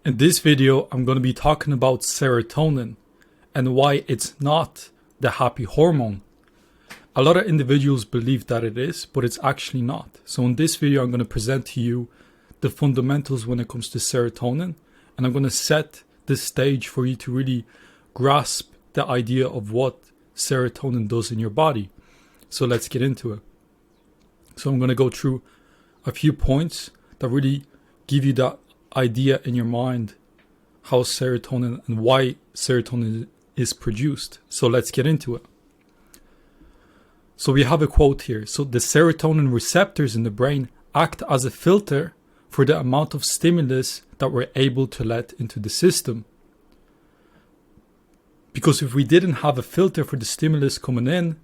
In this video, I'm going to be talking about serotonin and why it's not the happy hormone. A lot of individuals believe that it is, but it's actually not. So in this video, I'm going to present to you the fundamentals when it comes to serotonin, and I'm going to set the stage for you to really grasp the idea of what serotonin does in your body. So let's get into it. So I'm going to go through a few points that really give you that idea in your mind how serotonin and why serotonin is produced. So let's get into it. So we have a quote here. So the serotonin receptors in the brain act as a filter for the amount of stimulus that we're able to let into the system. Because if we didn't have a filter for the stimulus coming in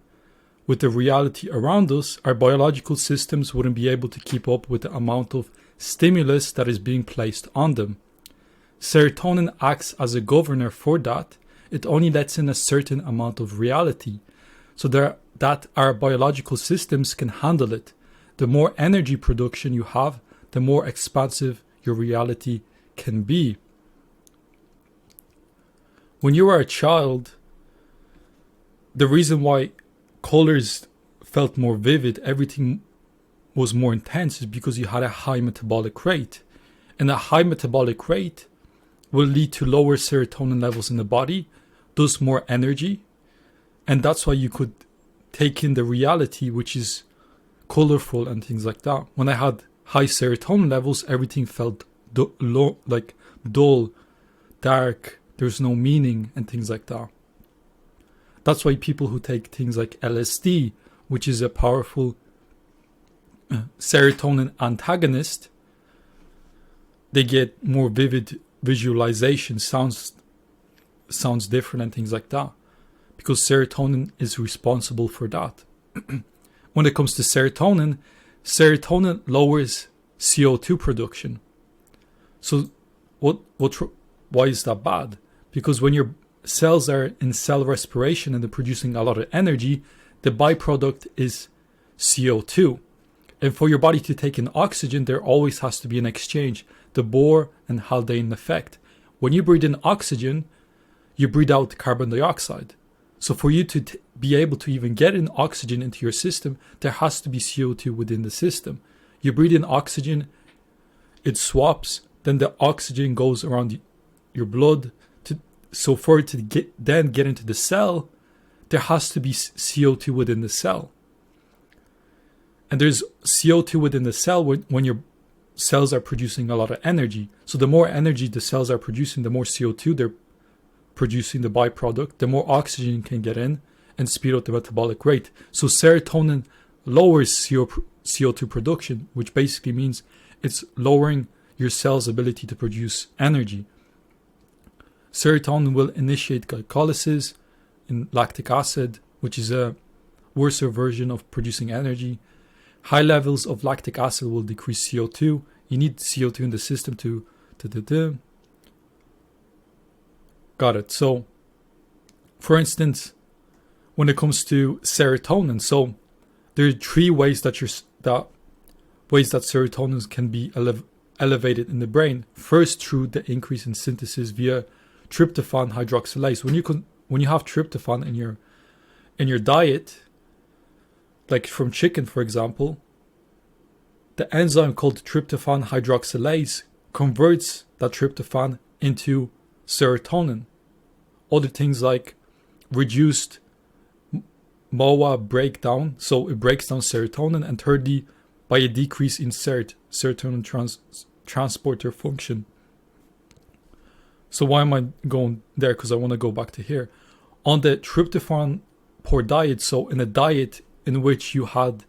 with the reality around us, our biological systems wouldn't be able to keep up with the amount of stimulus that is being placed on them. Serotonin acts as a governor for that. It only lets in a certain amount of reality so that our biological systems can handle it. The more energy production you have, the more expansive your reality can be. When you were a child, the reason why colors felt more vivid, everything was more intense, is because you had a high metabolic rate. And a high metabolic rate will lead to lower serotonin levels in the body, thus more energy. And that's why you could take in the reality, which is colorful and things like that. When I had high serotonin levels, everything felt dull, dark, there's no meaning and things like that. That's why people who take things like LSD, which is a powerful serotonin antagonist, they get more vivid visualization, sounds different and things like that, because serotonin is responsible for that. When it comes to serotonin lowers CO2 production. So why is that bad? Because when your cells are in cell respiration and they're producing a lot of energy, the byproduct is CO2. And for your body to take in oxygen, there always has to be an exchange, the Bohr and Haldane effect. When you breathe in oxygen, you breathe out carbon dioxide. So for you to be able to even get in oxygen into your system, there has to be CO2 within the system. You breathe in oxygen, it swaps, then the oxygen goes around your blood. So for it to get into the cell, there has to be CO2 within the cell. And there's CO2 within the cell when your cells are producing a lot of energy. So the more energy the cells are producing, the more CO2 they're producing, the byproduct, the more oxygen can get in and speed up the metabolic rate. So serotonin lowers CO2 production, which basically means it's lowering your cell's ability to produce energy. Serotonin will initiate glycolysis in lactic acid, which is a worse version of producing energy. High levels of lactic acid will decrease CO2. You need CO2 in the system to Got it. So, for instance, when it comes to serotonin, so there are three ways that serotonin can be elevated in the brain. First, through the increase in synthesis via tryptophan hydroxylase. When you have tryptophan in your diet, like from chicken, for example, the enzyme called tryptophan hydroxylase converts that tryptophan into serotonin. Other things like reduced MOA breakdown, so it breaks down serotonin, and thirdly, by a decrease in serotonin transporter function. So why am I going there? Because I want to go back to here. On the tryptophan poor diet, so in a diet in which you had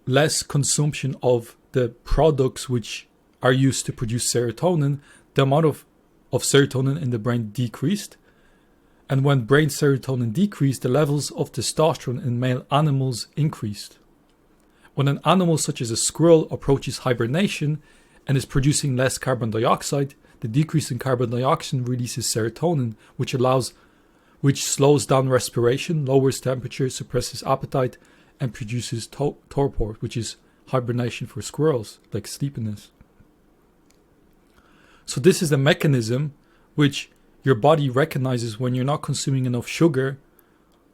less consumption of the products which are used to produce serotonin, the amount of serotonin in the brain decreased. And when brain serotonin decreased, the levels of testosterone in male animals increased. When an animal such as a squirrel approaches hibernation and is producing less carbon dioxide, the decrease in carbon dioxide releases serotonin, which slows down respiration, lowers temperature, suppresses appetite, and produces torpor, which is hibernation for squirrels, like sleepiness. So this is a mechanism which your body recognizes when you're not consuming enough sugar,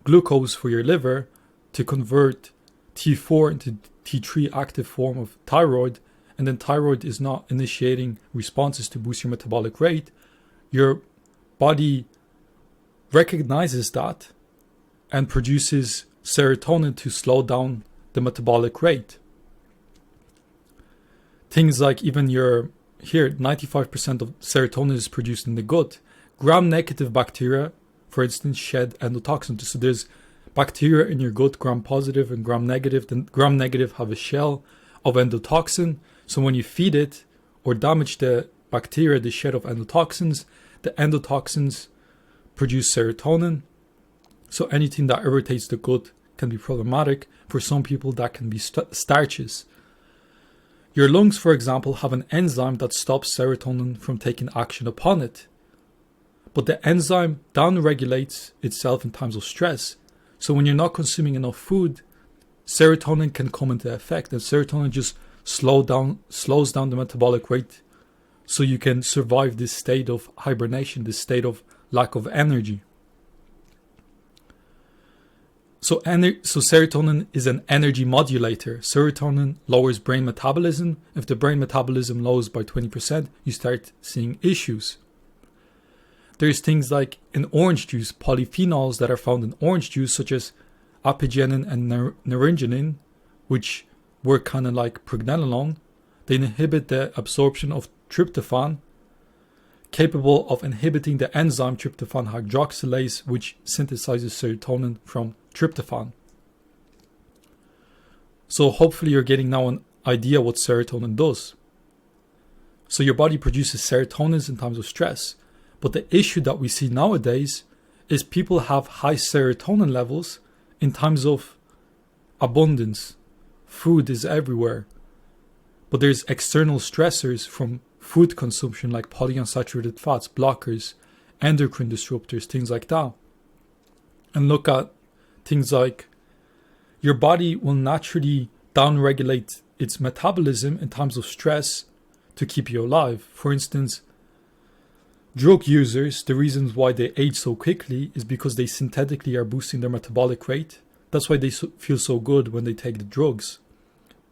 glucose for your liver, to convert T4 into T3 active form of thyroid, and then thyroid is not initiating responses to boost your metabolic rate. Your body recognizes that and produces serotonin to slow down the metabolic rate. Things like even your, here, 95% of serotonin is produced in the gut. Gram-negative bacteria, for instance, shed endotoxin. So there's bacteria in your gut, gram-positive and gram-negative. The gram-negative have a shell of endotoxin. So when you feed it or damage the bacteria, the shed of endotoxins, the endotoxins produce serotonin. So anything that irritates the gut can be problematic. For some people, that can be starches. Your lungs, for example, have an enzyme that stops serotonin from taking action upon it. But the enzyme downregulates itself in times of stress. So when you're not consuming enough food, serotonin can come into effect, and serotonin just slows down the metabolic rate, so you can survive this state of hibernation, this state of lack of energy. So serotonin is an energy modulator. Serotonin lowers brain metabolism. If the brain metabolism lowers by 20%, you start seeing issues. There's things like in orange juice, polyphenols that are found in orange juice, such as apigenin and naringenin, which work kind of like pregnenolone. They inhibit the absorption of tryptophan, capable of inhibiting the enzyme tryptophan hydroxylase, which synthesizes serotonin from tryptophan. So hopefully you're getting now an idea what serotonin does. So your body produces serotonin in times of stress. But the issue that we see nowadays is people have high serotonin levels in times of abundance. Food is everywhere. But there's external stressors from food consumption like polyunsaturated fats, blockers, endocrine disruptors, things like that. And look at things like your body will naturally downregulate its metabolism in times of stress to keep you alive. For instance, drug users, the reasons why they age so quickly is because they synthetically are boosting their metabolic rate. That's why they feel so good when they take the drugs.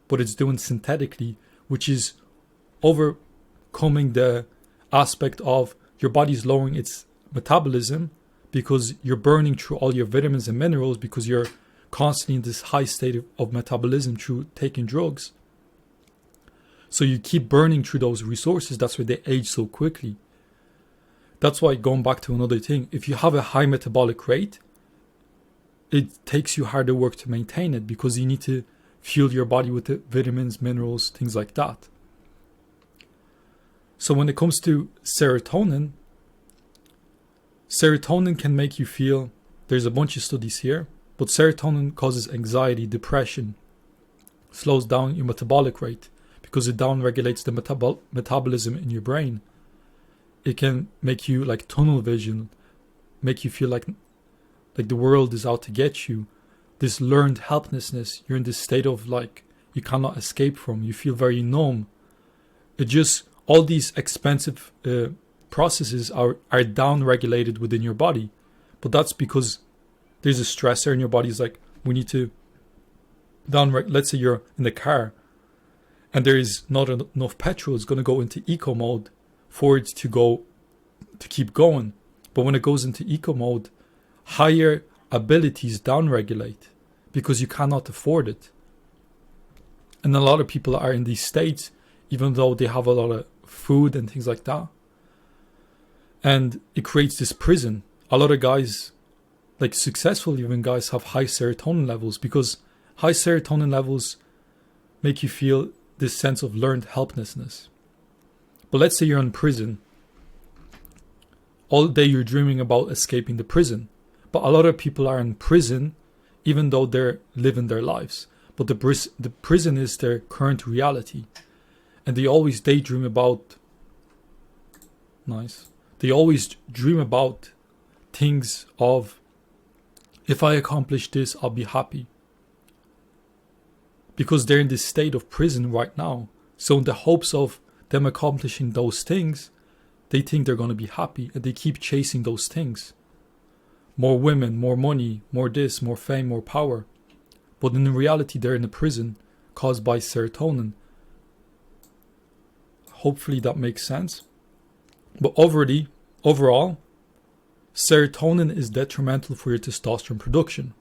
But it's doing synthetically, which is overcoming the aspect of your body's lowering its metabolism because you're burning through all your vitamins and minerals because you're constantly in this high state of metabolism through taking drugs. So you keep burning through those resources. That's why they age so quickly. That's why, going back to another thing, if you have a high metabolic rate, it takes you harder work to maintain it because you need to fuel your body with the vitamins, minerals, things like that. So when it comes to serotonin can make you feel, there's a bunch of studies here, but serotonin causes anxiety, depression, slows down your metabolic rate because it downregulates the metabolism in your brain. It can make you like tunnel vision, make you feel like the world is out to get you. This learned helplessness, you're in this state of like you cannot escape from. You feel very numb. It just, all these expensive processes are down-regulated within your body. But that's because there's a stressor in your body. It's like, we need to let's say you're in the car and there is not enough petrol. It's going to go into eco mode for it to keep going. But when it goes into eco mode, higher abilities downregulate because you cannot afford it. And a lot of people are in these states even though they have a lot of food and things like that. And it creates this prison. A lot of guys, like successful even guys, have high serotonin levels because high serotonin levels make you feel this sense of learned helplessness. But let's say you're in prison. All day you're dreaming about escaping the prison. But a lot of people are in prison even though they're living their lives. But the prison is their current reality. And they always daydream about... They always dream about things of, if I accomplish this, I'll be happy. Because they're in this state of prison right now. So in the hopes of them accomplishing those things, they think they're going to be happy, and they keep chasing those things. More women, more money, more this, more fame, more power. But in reality, they're in a prison caused by serotonin. Hopefully that makes sense. But overall, serotonin is detrimental for your testosterone production.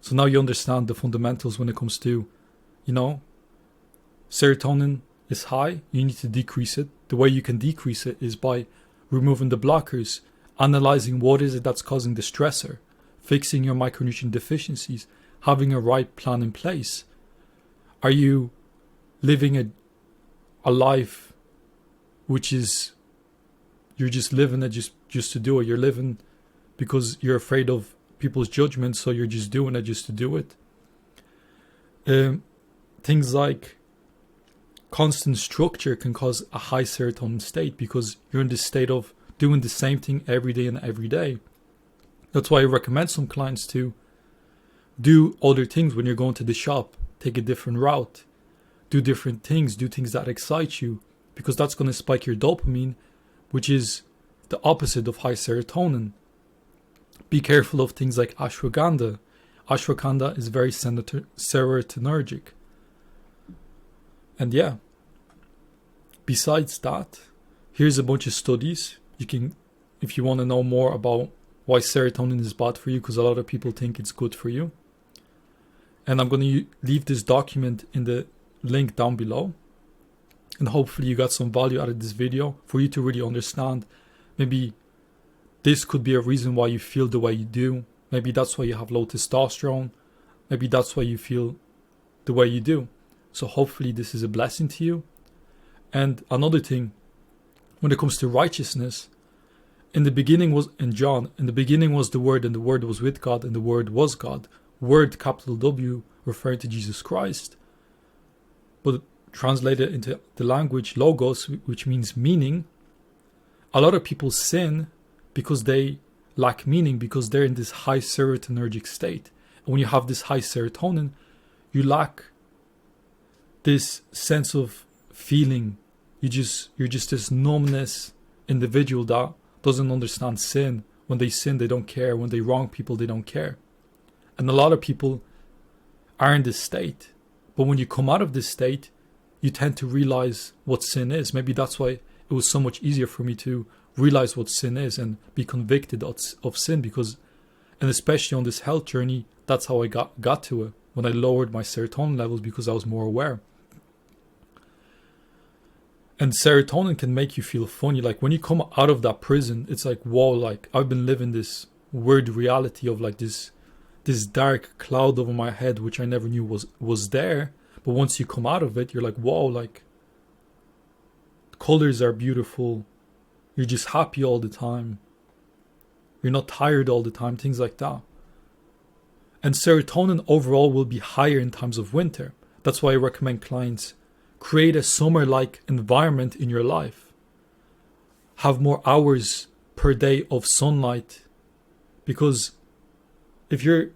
So now you understand the fundamentals when it comes to, serotonin is high, you need to decrease it. The way you can decrease it is by removing the blockers, analyzing what is it that's causing the stressor, fixing your micronutrient deficiencies, having a right plan in place. Are you living a life which is, you're just living it just to do it? You're living because you're afraid of people's judgment, so you're just doing it just to do it. Things like constant structure can cause a high serotonin state because you're in this state of doing the same thing every day and every day. That's why I recommend some clients to do other things when you're going to the shop. Take a different route, do different things, do things that excite you, because that's going to spike your dopamine, which is the opposite of high serotonin. Be careful of things like ashwagandha. Ashwagandha is very serotonergic. And yeah, besides that, here's a bunch of studies. You can, if you want to know more about why serotonin is bad for you, because a lot of people think it's good for you. And I'm going to leave this document in the link down below. And hopefully you got some value out of this video for you to really understand. Maybe this could be a reason why you feel the way you do. Maybe that's why you have low testosterone. Maybe that's why you feel the way you do. So hopefully this is a blessing to you. And another thing, when it comes to righteousness, in the beginning was the Word, and the Word was with God, and the Word was God. Word, capital W, referring to Jesus Christ. But translated into the language logos, which means meaning, a lot of people sin because they lack meaning, because they're in this high serotonergic state. And when you have this high serotonin, you lack this sense of feeling. You're just this numbness individual that doesn't understand sin. When they sin, they don't care. When they wrong people, they don't care. And a lot of people are in this state. But when you come out of this state, you tend to realize what sin is. Maybe that's why it was so much easier for me to realize what sin is and be convicted of sin, because, and especially on this health journey, that's how I got to it, when I lowered my serotonin levels, because I was more aware. And serotonin can make you feel funny. Like when you come out of that prison, it's like, whoa, like I've been living this weird reality of like this dark cloud over my head, which I never knew was there. But once you come out of it, you're like, whoa, like colors are beautiful. You're just happy all the time. You're not tired all the time, things like that. And serotonin overall will be higher in times of winter. That's why I recommend clients create a summer-like environment in your life. Have more hours per day of sunlight. Because if you're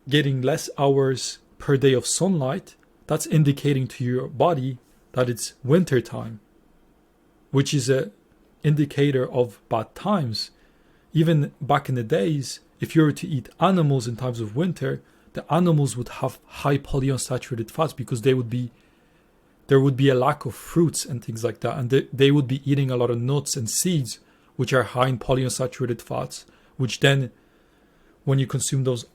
getting less hours per day of sunlight, that's indicating to your body that it's winter time, which is a indicator of bad times. Even back in the days, if you were to eat animals in times of winter, the animals would have high polyunsaturated fats because there would be a lack of fruits and things like that, and they would be eating a lot of nuts and seeds, which are high in polyunsaturated fats, which then, when you consume those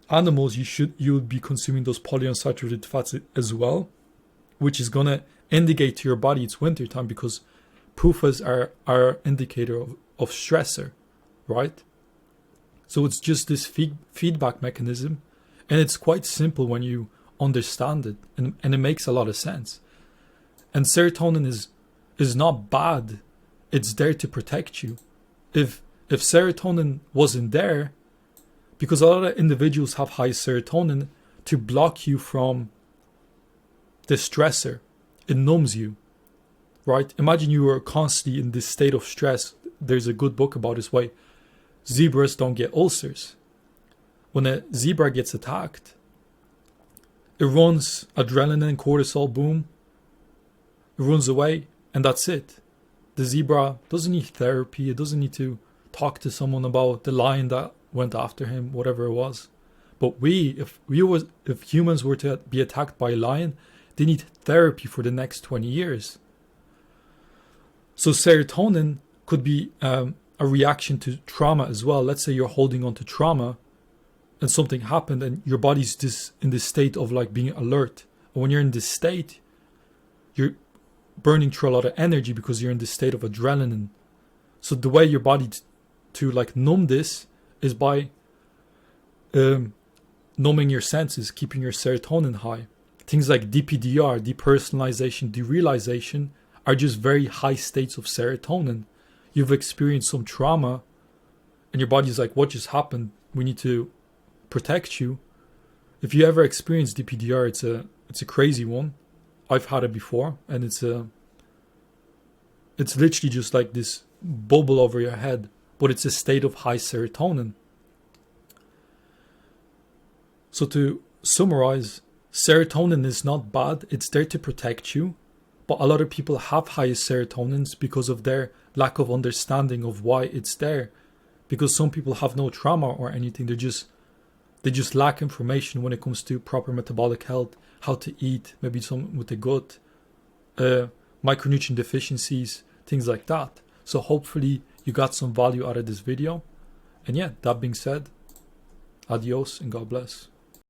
animals, you would be consuming those polyunsaturated fats as well, which is gonna indicate to your body it's winter time, because PUFAs are indicator of stressor, right? So it's just this feedback mechanism, and it's quite simple when you understand it, and it makes a lot of sense. And serotonin is not bad. It's there to protect you. If serotonin wasn't there, because a lot of individuals have high serotonin to block you from the stressor. It numbs you, right? Imagine you were constantly in this state of stress. There's a good book about this, why zebras don't get ulcers. When a zebra gets attacked, it runs adrenaline and cortisol, boom. It runs away, and that's it. The zebra doesn't need therapy. It doesn't need to talk to someone about the lion that went after him, whatever it was. But if humans were to be attacked by a lion, they need therapy for the next 20 years. So serotonin could be a reaction to trauma as well. Let's say you're holding on to trauma and something happened and your body's just in this state of like being alert. And when you're in this state, you're burning through a lot of energy because you're in this state of adrenaline. So the way your body to like numb this is by numbing your senses, keeping your serotonin high. Things like DPDR, depersonalization, derealization, are just very high states of serotonin. You've experienced some trauma and your body's like, what just happened? We need to protect you. If you ever experience DPDR, it's a crazy one. I've had it before, and it's literally just like this bubble over your head, but it's a state of high serotonin. So to summarize, serotonin is not bad. It's there to protect you. But a lot of people have high serotonins because of their lack of understanding of why it's there. Because some people have no trauma or anything. They just lack information when it comes to proper metabolic health, how to eat, maybe some with the gut, micronutrient deficiencies, things like that. So hopefully you got some value out of this video. And yeah, that being said, adios and God bless.